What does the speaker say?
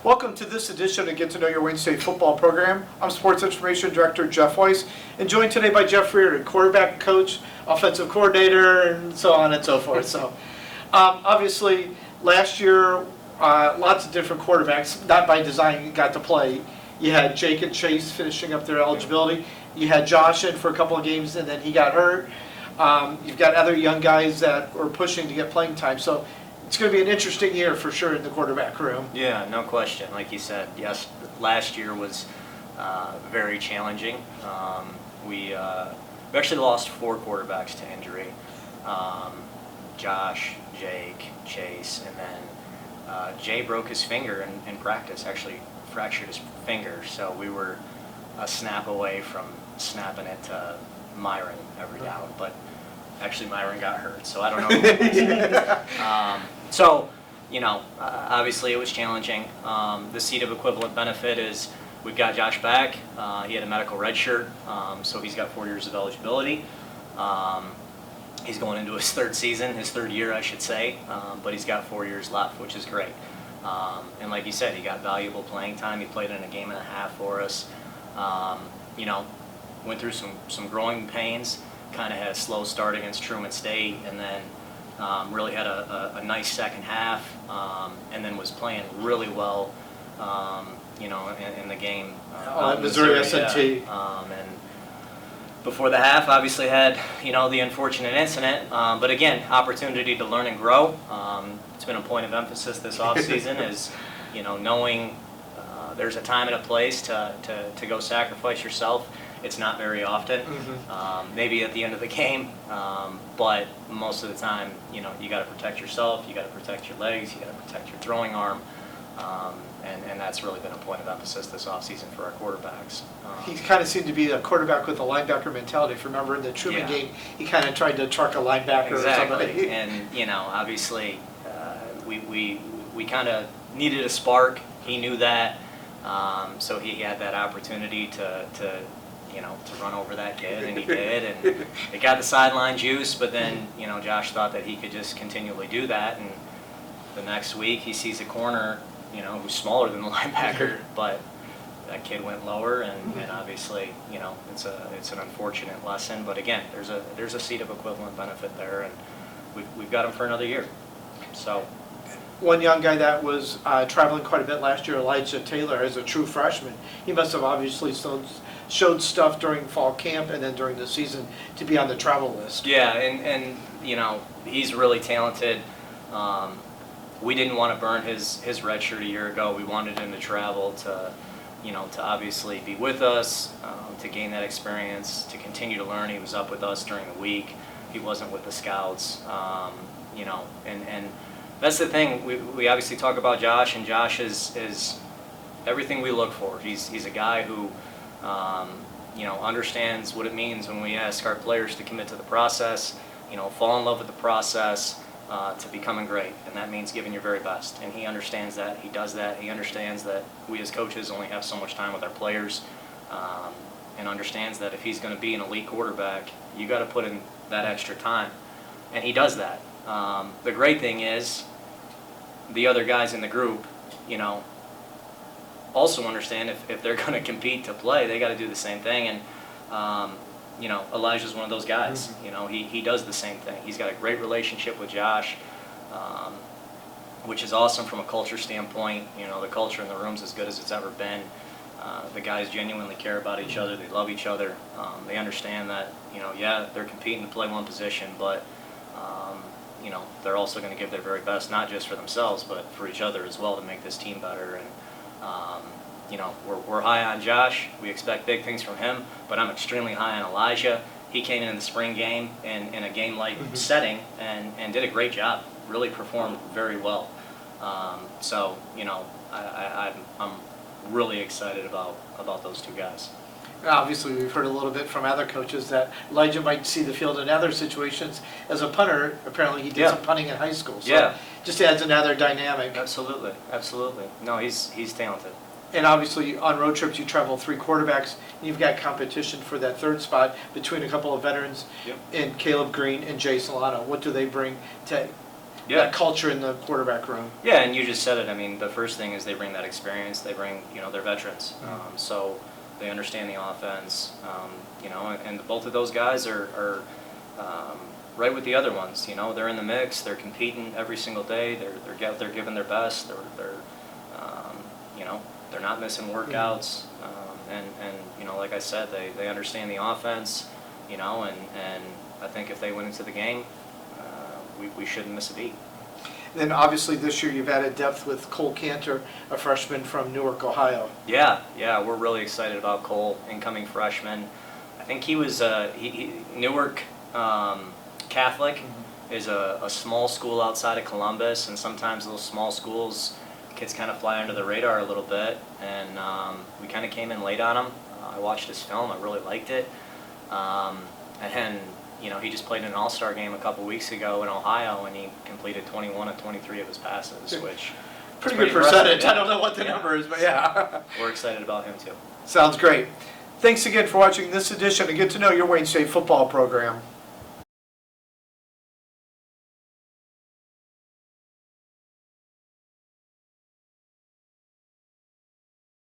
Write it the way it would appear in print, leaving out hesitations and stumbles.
Welcome to this edition of Get to Know Your Wayne State football program. I'm Sports Information Director Jeff Weiss, and joined today by Jeff Reardon, quarterback coach, offensive coordinator, and so on and so forth. So, obviously, last year, lots of different quarterbacks, not by design, got to play. You had Jake and Chase finishing up their eligibility. You had Josh in for a couple of games, and then he got hurt. You've got other young guys that are pushing to get playing time. So, it's going to be an interesting year for sure in the quarterback room. Yeah, no question. Like you said, yes, last year was very challenging. We actually lost 4 quarterbacks to injury. Josh, Jake, Chase, and then Jay broke his finger in practice, actually fractured his finger. So we were a snap away from snapping it to Myron every down. But actually Myron got hurt, so I don't know. So, obviously it was challenging. The seat of equivalent benefit is we've got Josh back. He had a medical red shirt, so he's got 4 years of eligibility. He's going into his 3rd season, his 3rd year, I should say, but he's got 4 years left, which is great. And like you said, he got valuable playing time. He played in a game and a half for us. Went through some growing pains, kind of had a slow start against Truman State, and then really had a nice second half, and then was playing really well, in the game. Missouri S&T. And before the half, obviously had, the unfortunate incident, but again, opportunity to learn and grow. It's been a point of emphasis this offseason is, knowing there's a time and a place to go sacrifice yourself. It's not very often, maybe at the end of the game, but most of the time, you got to protect yourself, you got to protect your legs, you got to protect your throwing arm, and that's really been a point of emphasis this offseason for our quarterbacks. He kind of seemed to be a quarterback with a linebacker mentality. If you remember in the Truman game, he kind of tried to truck a linebacker or somebody. And, obviously, we kind of needed a spark. He knew that, so he had that opportunity to run over that kid, and he did, and it got the sideline juice, but then, Josh thought that he could just continually do that, and the next week he sees a corner, who's smaller than the linebacker, but that kid went lower, and obviously, it's an unfortunate lesson, but again, there's a seat of equivalent benefit there, and we've got him for another year, so. One young guy that was traveling quite a bit last year, Elijah Taylor, as a true freshman, he must have obviously showed stuff during fall camp and then during the season to be on the travel list. Yeah, and he's really talented. We didn't want to burn his red shirt a year ago. We wanted him to travel to obviously be with us, to gain that experience, to continue to learn. He was up with us during the week. He wasn't with the scouts, and that's the thing. We obviously talk about Josh, and Josh is everything we look for. He's a guy who understands what it means when we ask our players to commit to the process, fall in love with the process, to becoming great, and that means giving your very best. And he understands that. He does that. He understands that we as coaches only have so much time with our players, and understands that if he's going to be an elite quarterback, you got to put in that extra time, and he does that. The great thing is, the other guys in the group, also understand if they're going to compete to play, they got to do the same thing. And Elijah's one of those guys. He does the same thing. He's got a great relationship with Josh, which is awesome from a culture standpoint. The culture in the room's as good as it's ever been. The guys genuinely care about each other. They love each other. They understand that they're competing to play one position, but they're also going to give their very best, not just for themselves, but for each other as well, to make this team better. And we're high on Josh. We expect big things from him, but I'm extremely high on Elijah. He came in the spring game in a game-like setting and did a great job. Really performed very well. So I'm really excited about those two guys. Obviously, we've heard a little bit from other coaches that Elijah might see the field in other situations. As a punter, apparently he did some punting in high school. So just adds another dynamic. Absolutely. No, he's talented. And obviously, on road trips, you travel 3 quarterbacks. And you've got competition for that 3rd spot between a couple of veterans in Caleb Green and Jay Solano. What do they bring to that culture in the quarterback room. Yeah, and you just said it. I mean, the first thing is they bring that experience. They bring, they're veterans. So they understand the offense, and both of those guys are right with the other ones. They're in the mix. They're competing every single day. They're giving their best. They're not missing workouts. And like I said, they understand the offense. And I think if they went into the game, we shouldn't miss a beat. Then obviously this year you've added depth with Cole Cantor, a freshman from Newark, Ohio. Yeah, we're really excited about Cole, incoming freshman. I think he was Newark Catholic is a small school outside of Columbus, and sometimes those small schools, kids kind of fly under the radar a little bit, and we kind of came in late on him. I watched his film, I really liked it, and he just played in an all-star game a couple weeks ago in Ohio, and he completed 21 of 23 of his passes, which pretty good percentage. Yeah. I don't know what the number is, but yeah. We're excited about him too. Sounds great. Thanks again for watching this edition of Get to Know Your Wayne State football program.